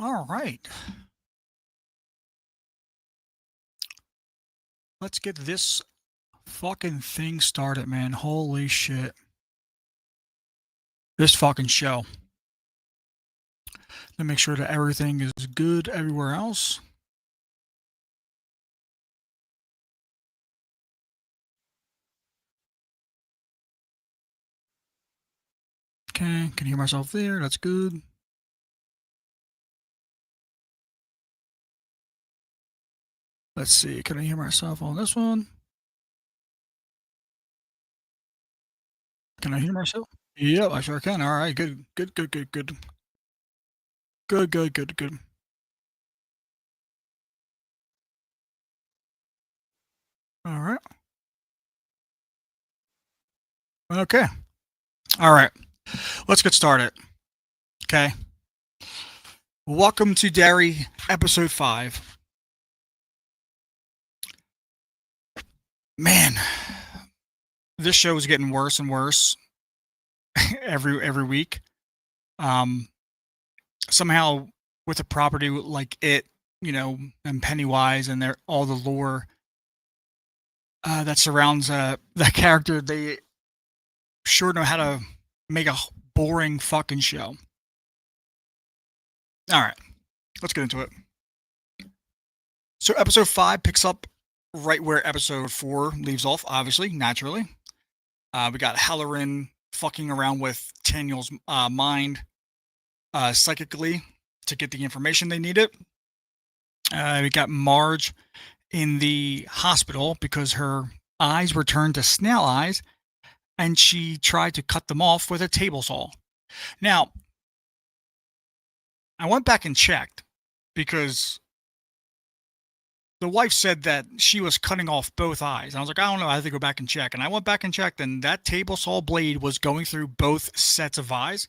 All right. Let's get this fucking thing started, man. Holy shit. This fucking show. Let me make sure that everything is good everywhere else. Okay, can hear myself there. That's good. Let's see. Can I hear myself on this one? Can I hear myself? Yep, I sure can. All right, good, good, good, good, good, good, good, good, good. All right. Okay. All right. Let's get started. Okay. Welcome to Derry, episode 5. Man, this show is getting worse and worse every week. Um, Somehow with a property like it, and Pennywise and their all the lore that surrounds that character, they sure know how to make a boring fucking show. All right, let's get into it. So episode 5 picks up right where episode 4 leaves off. Obviously, naturally, we got Halloran fucking around with Daniel's mind psychically to get the information they needed. We got Marge in the hospital because her eyes were turned to snail eyes and she tried to cut them off with a table saw. Now, I went back and checked because the wife said that she was cutting off both eyes. I was like, I don't know. I have to go back and check. And I went back and checked, and that table saw blade was going through both sets of eyes.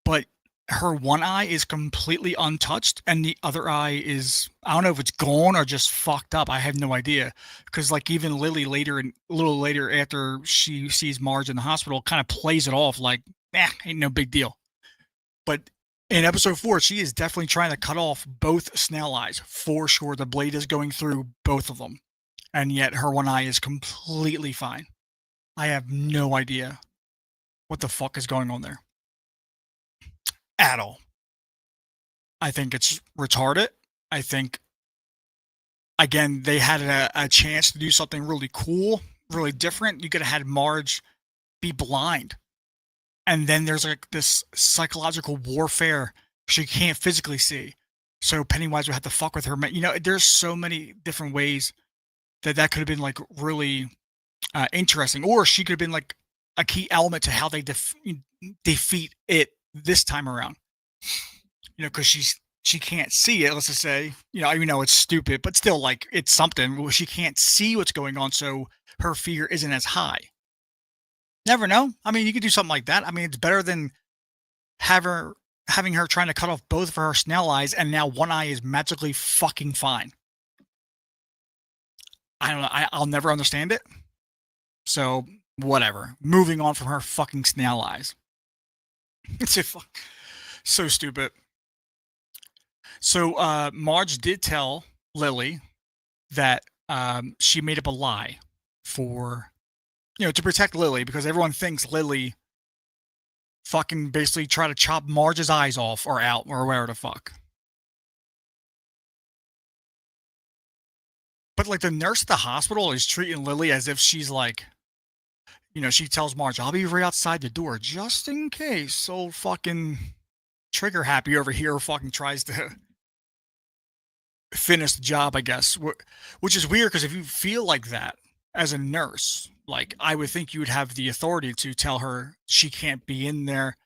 But her one eye is completely untouched and the other eye is, I don't know if it's gone or just fucked up. I have no idea. Because like even Lily later and a little later after she sees Marge in the hospital kind of plays it off like, ain't no big deal. But in episode 4, she is definitely trying to cut off both snail eyes for sure. The blade is going through both of them. And yet her one eye is completely fine. I have no idea what the fuck is going on there at all. I think it's retarded. I think, again, they had a chance to do something really cool, really different. You could have had Marge be blind. And then there's like this psychological warfare she can't physically see. So Pennywise would have to fuck with her. There's so many different ways that could have been like really interesting. Or she could have been like a key element to how they defeat it this time around. Because she can't see it. Let's just say, it's stupid, but still, like it's something. Well, she can't see what's going on, so her fear isn't as high. Never know. I mean, you could do something like that. I mean, it's better than having her trying to cut off both of her snail eyes, and now one eye is magically fucking fine. I don't know. I'll never understand it. So whatever. Moving on from her fucking snail eyes. It's so stupid. So Marge did tell Lily that she made up a lie for, to protect Lily because everyone thinks Lily fucking basically try to chop Marge's eyes off or out or whatever the fuck. But like the nurse at the hospital is treating Lily as if she's like, she tells Marge, I'll be right outside the door just in case. So fucking trigger happy over here fucking tries to finish the job, I guess, which is weird because if you feel like that as a nurse, like I would think you would have the authority to tell her she can't be in there.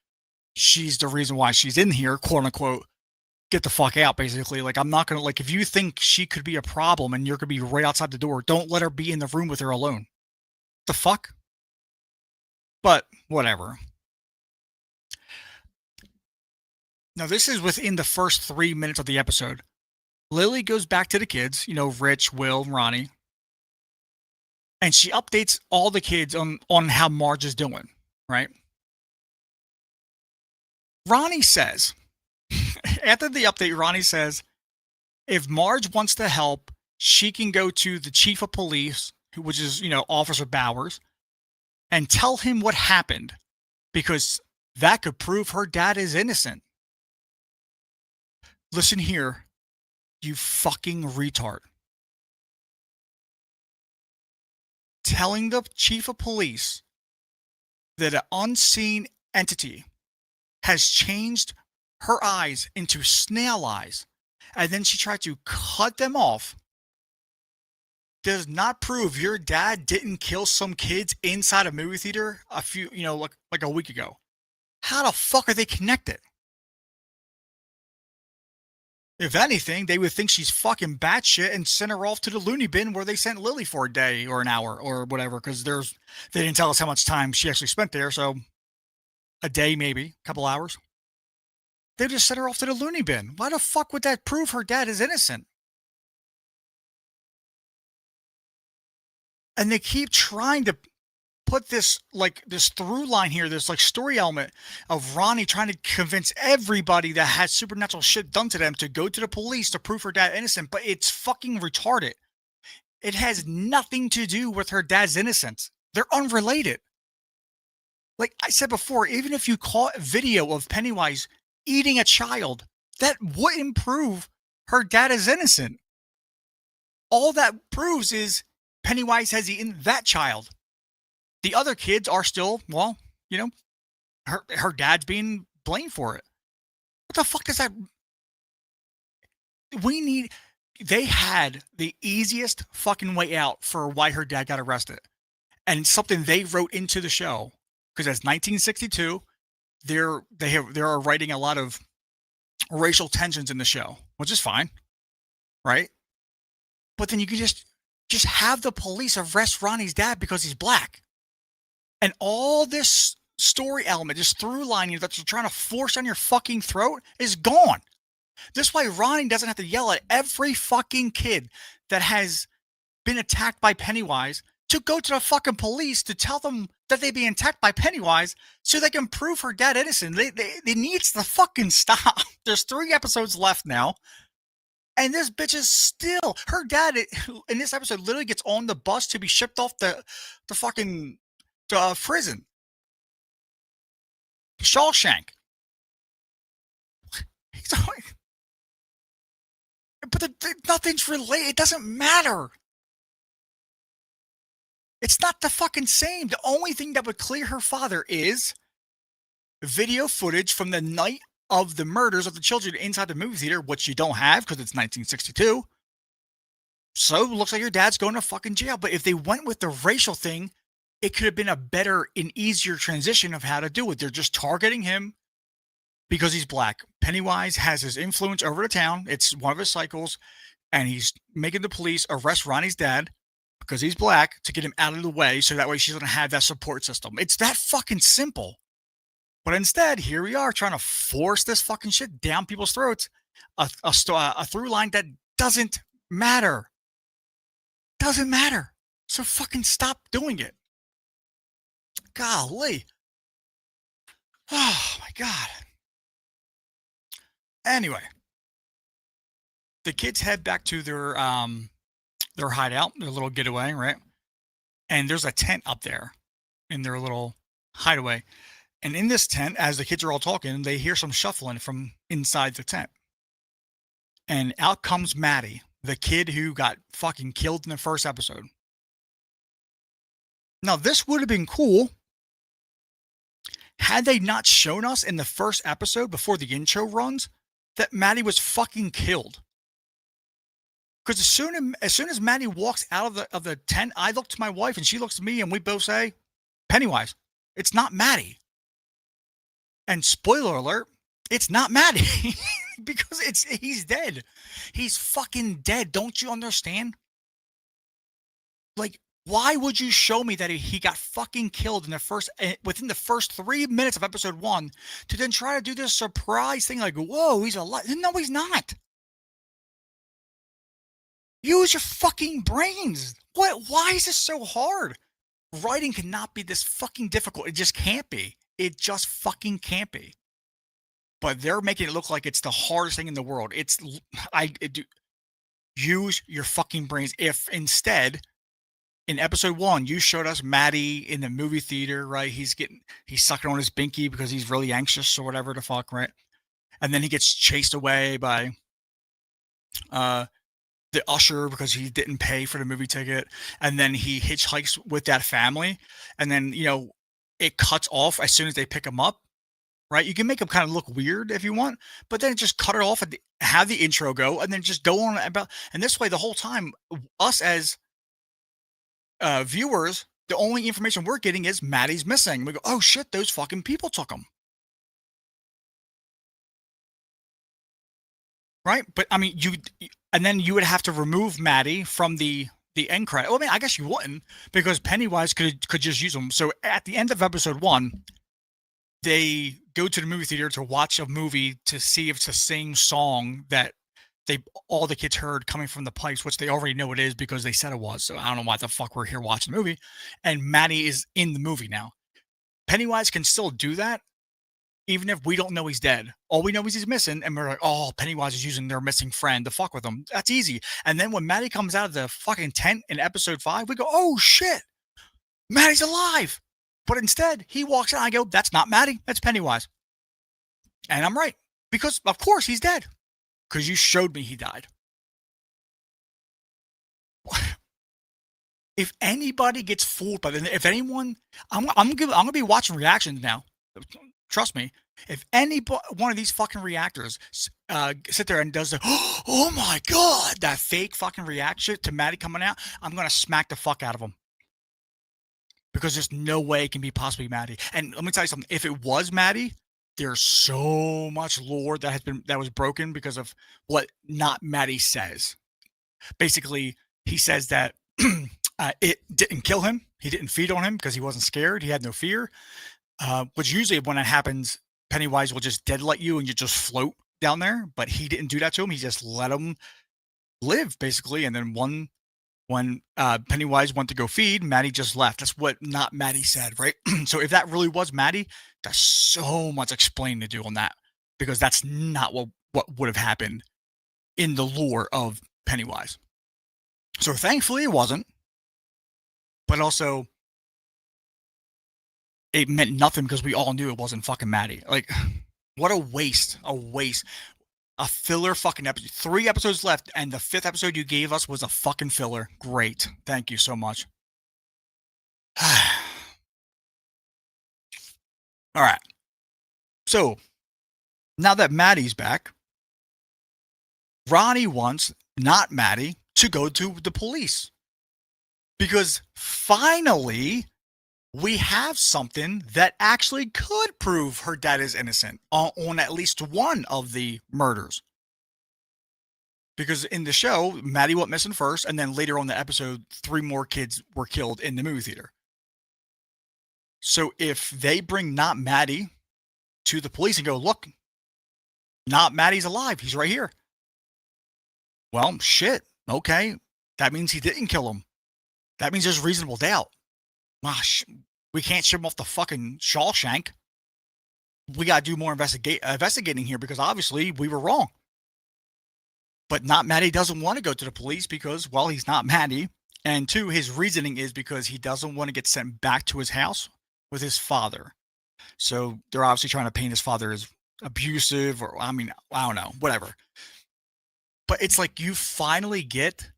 She's the reason why she's in here, quote unquote. Get the fuck out, basically. Like, I'm not gonna, like, if you think she could be a problem and you're gonna be right outside the door, don't let her be in the room with her alone. The fuck? But whatever. Now, this is within the first 3 minutes of the episode. Lily goes back to the kids, Rich, Will, Ronnie, and she updates all the kids on how Marge is doing, right? Ronnie says After the update, Ronnie says, if Marge wants to help, she can go to the chief of police, which is, Officer Bowers, and tell him what happened because that could prove her dad is innocent. Listen here, you fucking retard. Telling the chief of police that an unseen entity has changed her eyes into snail eyes, and then she tried to cut them off, does not prove your dad didn't kill some kids inside a movie theater a few, like a week ago. How the fuck are they connected? If anything, they would think she's fucking batshit and send her off to the loony bin where they sent Lily for a day or an hour or whatever, because they didn't tell us how much time she actually spent there, so a day maybe, a couple hours. They just sent her off to the loony bin. Why the fuck would that prove her dad is innocent? And they keep trying to put this through line here, this like story element of Ronnie trying to convince everybody that has supernatural shit done to them to go to the police to prove her dad innocent, but it's fucking retarded. It has nothing to do with her dad's innocence. They're unrelated. Like I said before, even if you caught a video of Pennywise eating a child, that wouldn't prove her dad is innocent. All that proves is Pennywise has eaten that child. The other kids are still, her dad's being blamed for it. What the fuck does that? They had the easiest fucking way out for why her dad got arrested. And something they wrote into the show, because it's 1962, they are writing a lot of racial tensions in the show, which is fine, right? But then you can just have the police arrest Ronnie's dad because he's black. And all this story element, this through lining that you're trying to force down your fucking throat is gone. This way, Ronnie doesn't have to yell at every fucking kid that has been attacked by Pennywise to go to the fucking police to tell them that they're being attacked by Pennywise so they can prove her dad innocent. They needs to fucking stop. There's 3 episodes left now. And this bitch is still, her dad in this episode literally gets on the bus to be shipped off the fucking prison. Shawshank. But nothing's related. It doesn't matter. It's not the fucking same. The only thing that would clear her father is video footage from the night of the murders of the children inside the movie theater, which you don't have because it's 1962. So it looks like your dad's going to fucking jail. But if they went with the racial thing, it could have been a better and easier transition of how to do it. They're just targeting him because he's black. Pennywise has his influence over the town. It's one of his cycles. And he's making the police arrest Ronnie's dad because he's black to get him out of the way. So that way she doesn't have that support system. It's that fucking simple. But instead, here we are trying to force this fucking shit down people's throats. A through line that doesn't matter. Doesn't matter. So fucking stop doing it. Golly. Oh my God. Anyway, the kids head back to their hideout, their little getaway, right? And there's a tent up there in their little hideaway. And in this tent, as the kids are all talking, they hear some shuffling from inside the tent. And out comes Maddie, the kid who got fucking killed in the first episode. Now, this would have been cool had they not shown us in the first episode before the intro runs that Maddie was fucking killed. Because as soon as Maddie walks out of the tent, I look to my wife and she looks to me and we both say, Pennywise, it's not Maddie. And spoiler alert, it's not Maddie because he's dead. He's fucking dead. Don't you understand? Like, why would you show me that he got fucking killed within the first 3 minutes of episode 1 to then try to do this surprise thing like, whoa, he's alive? No, he's not. Use your fucking brains. Why is this so hard? Writing cannot be this fucking difficult. It just can't be. It just fucking can't be. but they're making it look like it's the hardest thing in the world. Use your fucking brains. If instead in episode 1 you showed us Maddie in the movie theater, right? He's sucking on his binky because he's really anxious or whatever the fuck, right? And then he gets chased away by uh the usher because he didn't pay for the movie ticket, and then he hitchhikes with that family, and then it cuts off as soon as they pick him up, right? You can make him kind of look weird if you want, but then just cut it off and have the intro go, and then just go on about. And this way, the whole time, us as viewers, the only information we're getting is Maddie's missing. We go, oh shit, those fucking people took him, right? But I mean, and then you would have to remove Maddie from the end credit. Well, I mean, I guess you wouldn't, because Pennywise could just use them. So at the end of episode 1, they go to the movie theater to watch a movie to see if it's the same song that all the kids heard coming from the pipes, which they already know it is because they said it was. So I don't know why the fuck we're here watching the movie. And Maddie is in the movie now. Pennywise can still do that, even if we don't know he's dead. All we know is he's missing, and we're like, oh, Pennywise is using their missing friend to fuck with him. That's easy. And then when Maddie comes out of the fucking tent in episode 5, we go, oh shit, Maddie's alive. But instead, he walks out, and I go, that's not Maddie, that's Pennywise. And I'm right, because of course he's dead, because you showed me he died. If anybody gets fooled by the, if anyone, I'm gonna be watching reactions now. Trust me. If any one of these fucking reactors sit there and does the oh my god, that fake fucking reaction to Maddie coming out, I'm gonna smack the fuck out of them, because there's no way it can be possibly Maddie. And let me tell you something: if it was Maddie, there's so much lore that was broken because of what not Maddie says. Basically, he says that it didn't kill him. He didn't feed on him because he wasn't scared. He had no fear. Which usually when that happens, Pennywise will just deadlight you and you just float down there. But he didn't do that to him. He just let him live, basically. And then when Pennywise went to go feed, Maddie just left. That's what not Maddie said, right? So if that really was Maddie, there's so much explaining to do on that, because that's not what would have happened in the lore of Pennywise. So thankfully it wasn't. But also, it meant nothing because we all knew it wasn't fucking Maddie. Like, what a waste. A waste. A filler fucking episode. 3 episodes left, and the 5th episode you gave us was a fucking filler. Great. Thank you so much. All right. So, now that Maddie's back, Ronnie wants, not Maddie, to go to the police. Because finally, we have something that actually could prove her dad is innocent on at least one of the murders. Because in the show, Maddie went missing first, and then later on in the episode, 3 more kids were killed in the movie theater. So if they bring not Maddie to the police and go, look, not Maddie's alive, he's right here. Well, shit, okay. That means he didn't kill him. That means there's reasonable doubt. Gosh, we can't ship him off the fucking Shawshank. We got to do more investigating here, because obviously we were wrong. But not Maddie doesn't want to go to the police because, well, he's not Maddie. And 2, his reasoning is because he doesn't want to get sent back to his house with his father. So they're obviously trying to paint his father as abusive, or, I mean, I don't know, whatever. But it's like you finally get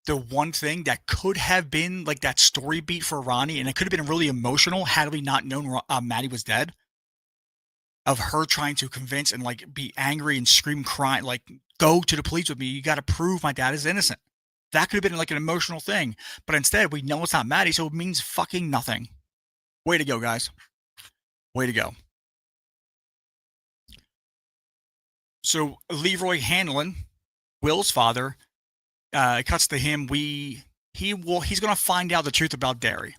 the one thing that could have been like that story beat for Ronnie, and it could have been really emotional had we not known Maddie was dead, of her trying to convince and like be angry and scream, crying, like, go to the police with me. You got to prove my dad is innocent. That could have been like an emotional thing, but instead we know it's not Maddie, so it means fucking nothing. Way to go, guys. Way to go. So Leroy Hanlon, Will's father, it cuts to him. He's going to find out the truth about Derry.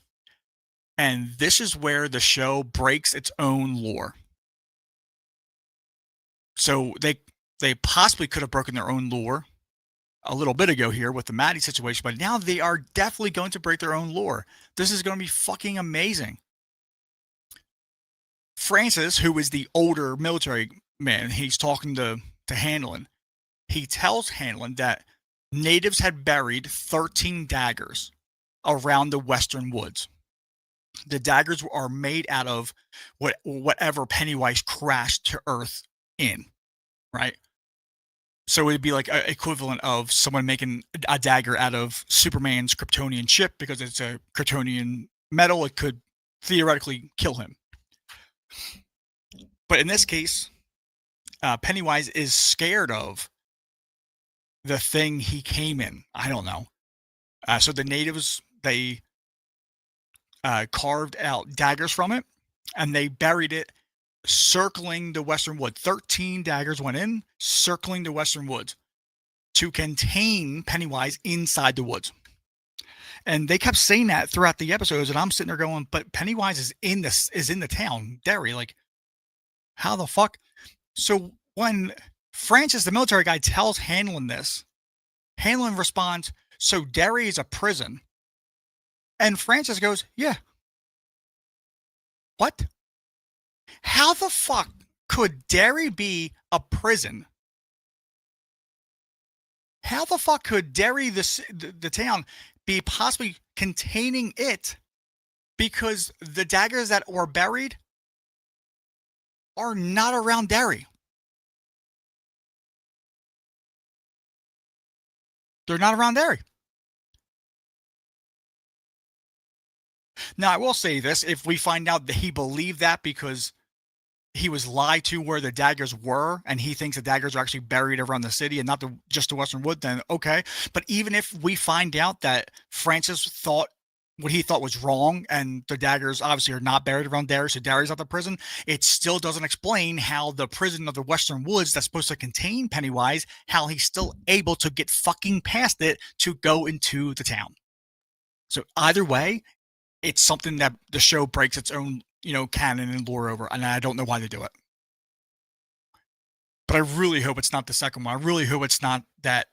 And this is where the show breaks its own lore. So they possibly could have broken their own lore a little bit ago here with the Maddie situation, but now they are definitely going to break their own lore. This is going to be fucking amazing. Francis, who is the older military man, he's talking to Hanlon. He tells Hanlon that natives had buried 13 daggers around the western woods. The daggers are made out of whatever Pennywise crashed to Earth in, right? So it'd be like a equivalent of someone making a dagger out of Superman's Kryptonian chip because it's a Kryptonian metal. It could theoretically kill him. But in this case, Pennywise is scared of the thing he came in. I don't know. So the natives, they carved out daggers from it and they buried it circling the western wood. 13 daggers went in, circling the western woods to contain Pennywise inside the woods. And they kept saying that throughout the episodes, and I'm sitting there going, "But Pennywise is in the town, Derry. Like, how the fuck?" So when Francis, the military guy, tells Hanlon this, Hanlon responds, "So Derry is a prison," and Francis goes, "Yeah." What? How the fuck could Derry be a prison? How the fuck could Derry, the town, be possibly containing it? Because the daggers that were buried are not around Derry. They're not around Derry. Now, I will say this: if we find out that he believed that because he was lied to where the daggers were, and he thinks the daggers are actually buried around the city and not just the Western Wood, then okay. But even if we find out that Francis thought what he thought was wrong, and the daggers obviously are not buried around Derry, so Derry's not the prison, it still doesn't explain how the prison of the Western Woods that's supposed to contain Pennywise, how he's still able to get fucking past it to go into the town. So either way, it's something that the show breaks its own, canon and lore over, and I don't know why they do it. But I really hope it's not the second one. I really hope it's not that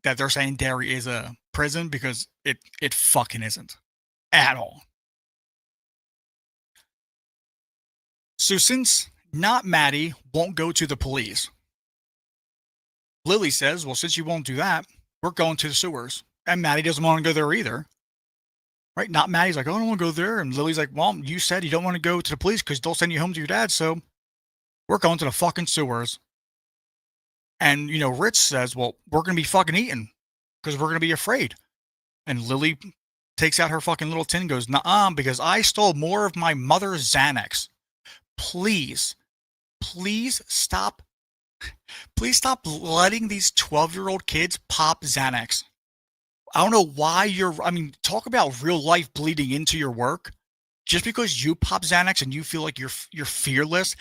they're saying Derry is a prison, because it fucking isn't at all. So since not Maddie won't go to the police, Lily says, "Well, since you won't do that, we're going to the sewers." And Maddie doesn't want to go there either. Right? Not Maddie's like, "Oh, I don't want to go there." And Lily's like, "Well, you said you don't want to go to the police because they'll send you home to your dad. So we're going to the fucking sewers." And, Rich says, "Well, we're going to be fucking eating because we're going to be afraid." And Lily takes out her fucking little tin and goes, "Nuh-uh, because I stole more of my mother's Xanax. Please, please stop. Please stop letting these 12-year-old kids pop Xanax. I don't know why talk about real life bleeding into your work. Just because you pop Xanax and you feel like you're fearless,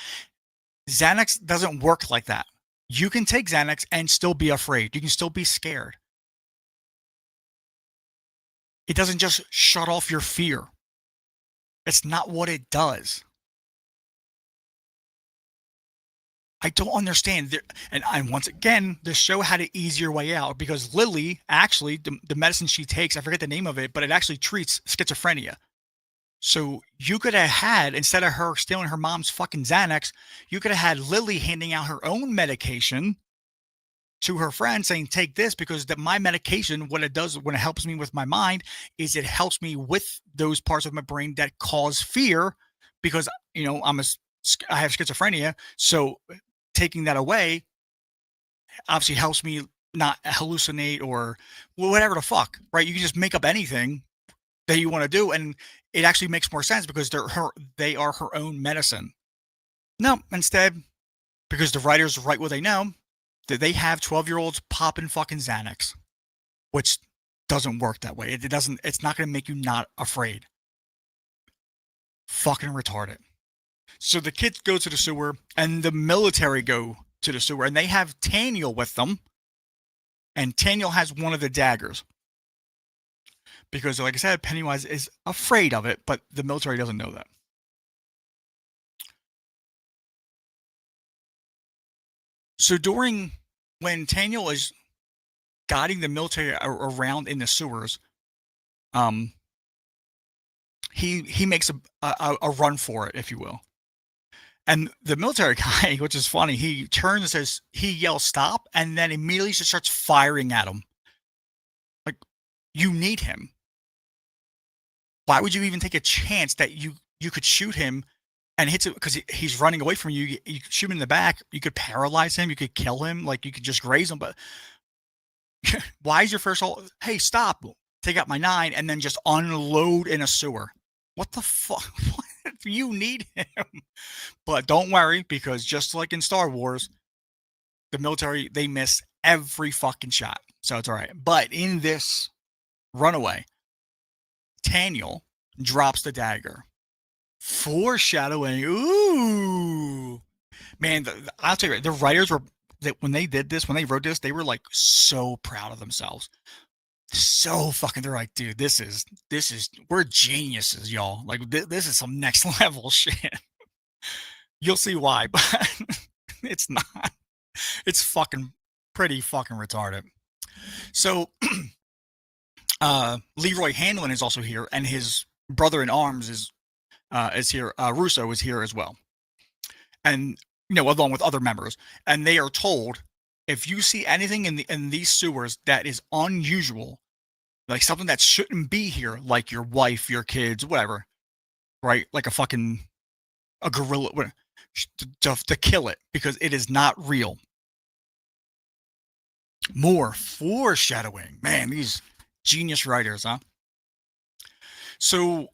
Xanax doesn't work like that. You can take Xanax and still be afraid. You can still be scared. It doesn't just shut off your fear. It's not what it does." I don't understand. And once again, the show had an easier way out because Lily, actually, the medicine she takes, I forget the name of it, but it actually treats schizophrenia. So you could have had, instead of her stealing her mom's fucking Xanax, you could have had Lily handing out her own medication to her friend saying, "Take this because my medication, what it does when it helps me with my mind, is it helps me with those parts of my brain that cause fear because, I have schizophrenia. So taking that away obviously helps me not hallucinate or whatever the fuck, right? You can just make up anything that you want to do, and it actually makes more sense because they are her own medicine. No, instead, because the writers write what they know, that they have 12-year-olds popping fucking Xanax, which doesn't work that way. It's not going to make you not afraid. Fucking retarded. So the kids go to the sewer and the military go to the sewer, and they have Taniel with them. And Taniel has one of the daggers. Because, like I said, Pennywise is afraid of it, but the military doesn't know that. So when Taniel is guiding the military around in the sewers, he makes a run for it, if you will. And the military guy, which is funny, he turns and says he yells stop, and then immediately just starts firing at him. Like, you need him. Why would you even take a chance that you could shoot him and hits it because he's running away from you? You could shoot him in the back. You could paralyze him. You could kill him. Like you could just graze him. But why is your first ult? Hey, stop! Take out my 9 and then just unload in a sewer. What the fuck? You need him. But don't worry, because just like in Star Wars, the military they miss every fucking shot, so it's all right. But in this runaway, Taniel drops the dagger. Foreshadowing. Ooh, man! I'll tell you, the writers were that when they did this, when they wrote this, they were like so proud of themselves. So fucking, they're like, dude, this is we're geniuses, y'all. Like this is some next level shit. You'll see why, but it's not. It's fucking pretty fucking retarded. So Leroy Hanlon is also here, and his brother in arms is here. Russo is here as well, and along with other members. And they are told if you see anything in these sewers that is unusual, like something that shouldn't be here, like your wife, your kids, whatever, right? Like a gorilla, to kill it because it is not real. More foreshadowing, man. These genius writers, huh? So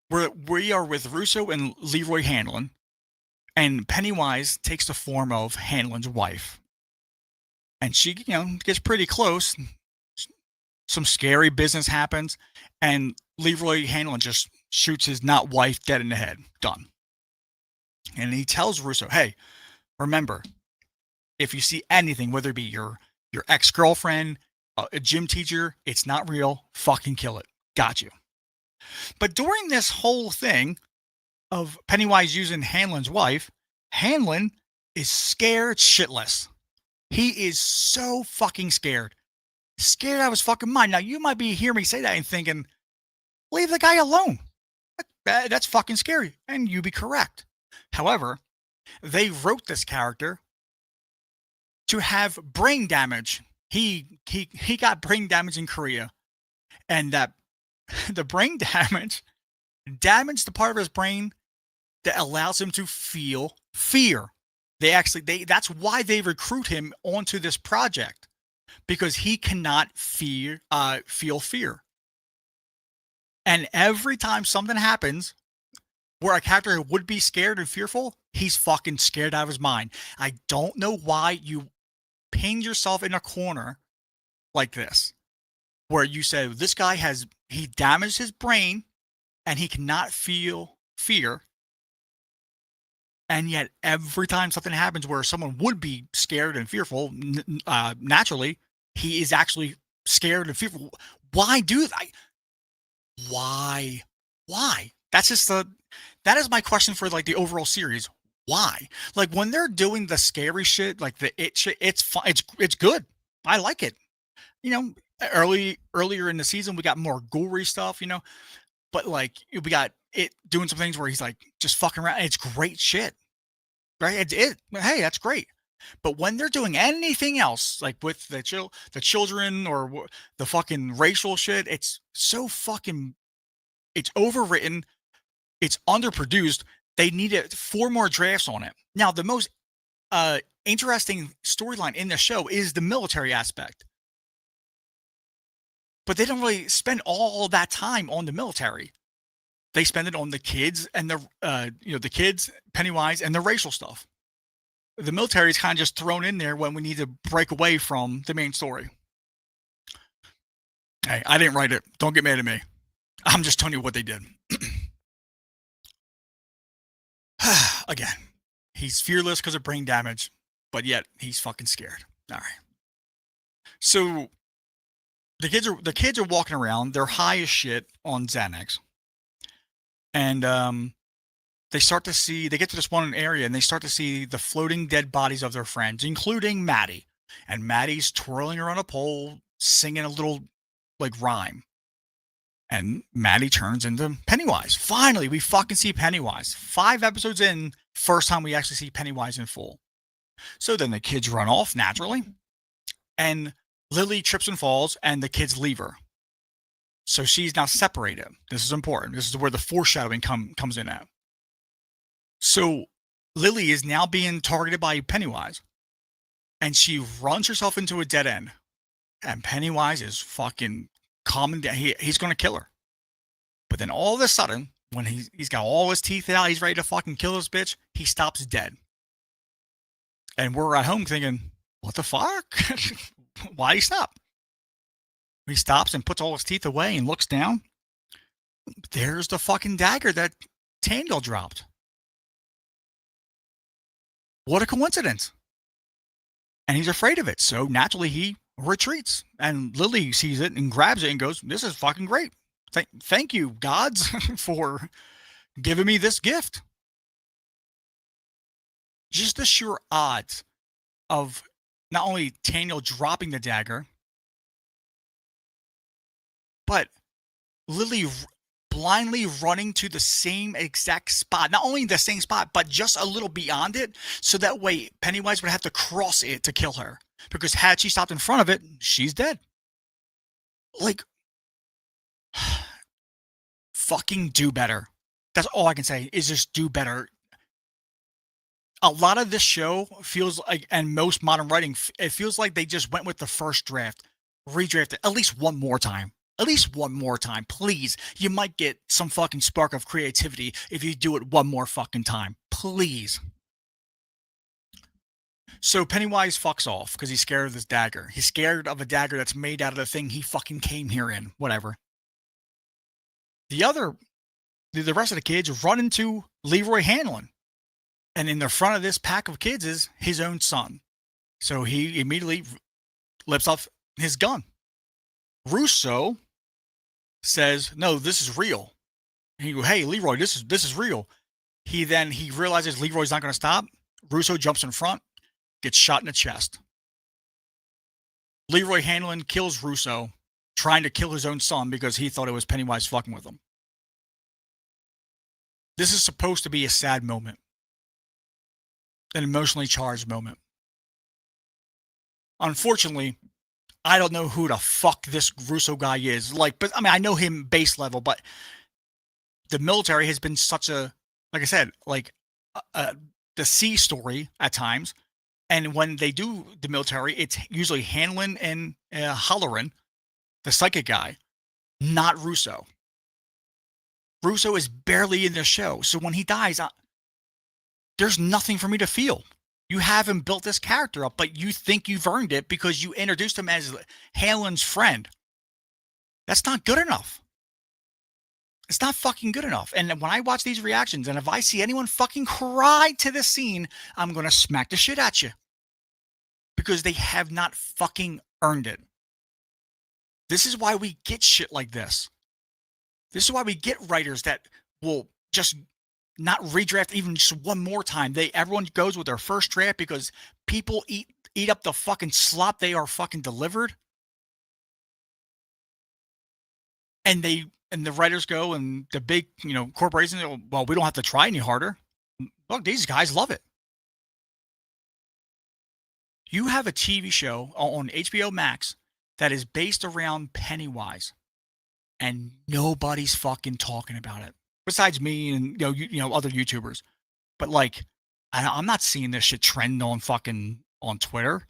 we are with Russo and Leroy Hanlon, and Pennywise takes the form of Hanlon's wife, and she, gets pretty close. Some scary business happens, and Leroy Hanlon just shoots his not wife dead in the head. Done. And he tells Russo, "Hey, remember, if you see anything, whether it be your ex-girlfriend, a gym teacher, it's not real. Fucking kill it. Got you." But during this whole thing of Pennywise using Hanlon's wife, Hanlon is scared shitless. He is so fucking scared. Scared out of his fucking mind. Now, you might be hearing me say that and thinking, leave the guy alone. That's fucking scary. And you'd be correct. However, they wrote this character to have brain damage. He got brain damage in Korea. And that the brain damage damaged the part of his brain that allows him to feel fear. That's why they recruit him onto this project, because he cannot feel fear. And every time something happens where a character would be scared and fearful, he's fucking scared out of his mind. I don't know why you pin yourself in a corner like this, where you say this guy he damaged his brain and he cannot feel fear. And yet every time something happens where someone would be scared and fearful, naturally, he is actually scared and fearful. Why do that? Why? That is my question for like the overall series. Why? Like when they're doing the scary shit, like the it shit, it's fun. It's good. I like it. Earlier in the season, we got more gory stuff, but like we got it doing some things where he's like just fucking around. It's great shit, right? Hey, that's great. But when they're doing anything else, like with the children or the fucking racial shit, it's so fucking, it's overwritten, it's underproduced. They needed 4 more drafts on it. Now, the most interesting storyline in the show is the military aspect, but they don't really spend all that time on the military. They spend it on the kids and the kids, Pennywise, and the racial stuff. The military is kind of just thrown in there when we need to break away from the main story. Hey, I didn't write it. Don't get mad at me. I'm just telling you what they did. Again, he's fearless because of brain damage, but yet he's fucking scared. All right. So the kids are walking around. They're high as shit on Xanax, and they get to this one area and they start to see the floating dead bodies of their friends, including Maddie. And Maddie's twirling around a pole, singing a little like rhyme. And Maddie turns into Pennywise. Finally, we fucking see Pennywise. 5 episodes in, first time we actually see Pennywise in full. So then the kids run off naturally, and Lily trips and falls, and the kids leave her. So she's now separated. This is important. This is where the foreshadowing comes in at. So Lily is now being targeted by Pennywise, and she runs herself into a dead end. And Pennywise is fucking calming down. He's going to kill her. But then all of a sudden, when he's got all his teeth out, he's ready to fucking kill this bitch, he stops dead. And we're at home thinking, what the fuck? Why he stop? He stops and puts all his teeth away and looks down. There's the fucking dagger that Tandil dropped. What a coincidence. And he's afraid of it. So naturally he retreats. And Lily sees it and grabs it and goes, this is fucking great. Thank you, gods, for giving me this gift. Just the sheer odds of not only Tandil dropping the dagger, but Lily blindly running to the same exact spot. Not only the same spot, but just a little beyond it. So that way Pennywise would have to cross it to kill her. Because had she stopped in front of it, she's dead. Like, fucking do better. That's all I can say is just do better. A lot of this show feels like, and most modern writing, it feels like they just went with the first draft, redrafted at least one more time. At least one more time, please. You might get some fucking spark of creativity if you do it one more fucking time. Please. So Pennywise fucks off because he's scared of this dagger. He's scared of a dagger that's made out of the thing he fucking came here in. Whatever. The rest of the kids run into Leroy Hanlon. And in the front of this pack of kids is his own son. So he immediately lifts off his gun. Russo says, no, this is real. And he goes, hey, Leroy, this is real. He realizes Leroy's not going to stop. Russo jumps in front, gets shot in the chest. Leroy Hanlon kills Russo, trying to kill his own son because he thought it was Pennywise fucking with him. This is supposed to be a sad moment. An emotionally charged moment. Unfortunately, I don't know who the fuck this Russo guy is. But I mean, I know him base level, but the military has been such a, like I said, the C story at times. And when they do the military, it's usually Hanlon and Halloran, the psychic guy, not Russo. Russo is barely in the show. So when he dies, there's nothing for me to feel. You haven't built this character up, but you think you've earned it because you introduced him as Hanlon's friend. That's not good enough. It's not fucking good enough. And when I watch these reactions, and if I see anyone fucking cry to this scene, I'm going to smack the shit at you. Because they have not fucking earned it. This is why we get shit like this. This is why we get writers that will just not redraft even just one more time. Everyone goes with their first draft because people eat up the fucking slop they are fucking delivered. And the writers go, and the big, corporations go, well, we don't have to try any harder. Look, these guys love it. You have a TV show on HBO Max that is based around Pennywise, and nobody's fucking talking about it. Besides me and other YouTubers. But I'm not seeing this shit trend on Twitter.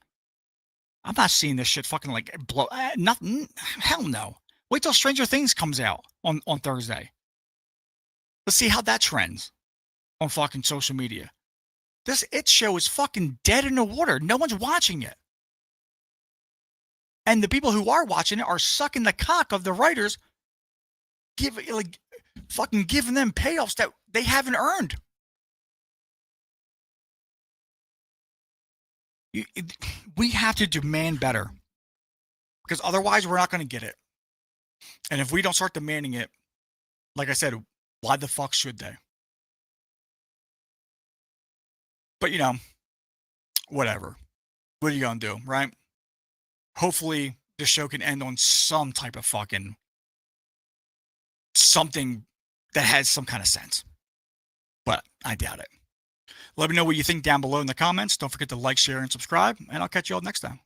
I'm not seeing this shit fucking blow. Nothing. Hell no. Wait till Stranger Things comes out on Thursday. Let's see how that trends on fucking social media. This It show is fucking dead in the water. No one's watching it. And the people who are watching it are sucking the cock of the writers, fucking giving them payoffs that they haven't earned. We have to demand better, because otherwise we're not going to get it. And if we don't start demanding it, like I said, why the fuck should they? But whatever. What are you going to do, right? Hopefully the show can end on some type of fucking something that has some kind of sense. But I doubt it. Let me know what you think down below in the comments. Don't forget to like, share, and subscribe, and I'll catch you all next time.